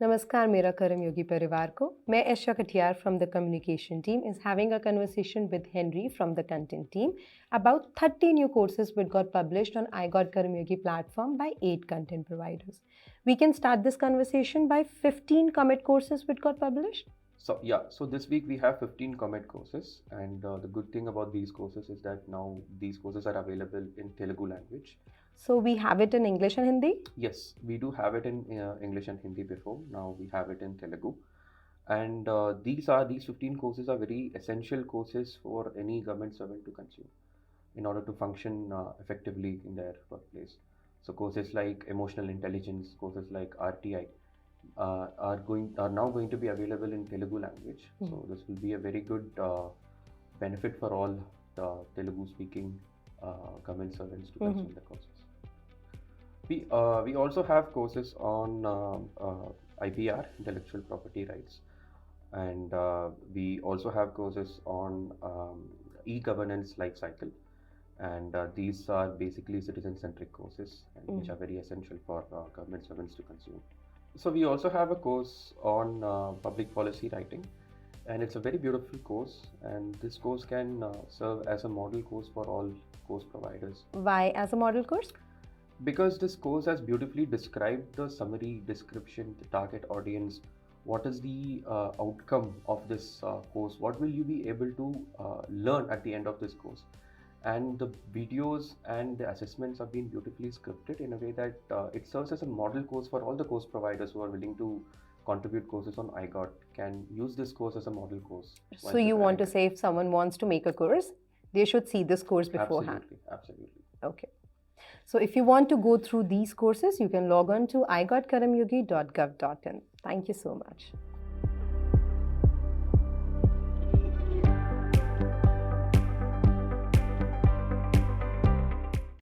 नमस्कार मेरा कर्मयोगी परिवार को मैं ऐशा Katiyar from the communication team is having a conversation with Henry from the content team about 30 new courses which got published on iGOT Karmayogi platform by 8 content providers. We can start this conversation by 15 commit courses which got published. So this week we have 15 commit courses, and the good thing about these courses is that now these courses are available in Telugu language. So we have it in English and Hindi? Yes, we do have it in English and Hindi before. Now we have it in Telugu. And these 15 courses are very essential courses for any government servant to consume in order to function effectively in their workplace. So courses like emotional intelligence, courses like RTI, are now going to be available in Telugu language. So this will be a very good benefit for all the Telugu speaking government servants to consume the courses. We also have courses on IPR, intellectual property rights, and we also have courses on e-governance life cycle, and these are basically citizen-centric courses and which are very essential for government servants to consume. So we also have a course on public policy writing, and it's a very beautiful course, and this course can serve as a model course for all course providers. Why as a model course? Because this course has beautifully described the summary, description, the target audience, what is the outcome of this course, what will you be able to learn at the end of this course. And the videos and the assessments have been beautifully scripted in a way that it serves as a model course for all the course providers who are willing to contribute courses on iGOT can use this course as a model course. So you want to say if someone wants to make a course, they should see this course beforehand? Absolutely. Okay. So if you want to go through these courses, you can log on to igotkaramyogi.gov.in. Thank you so much.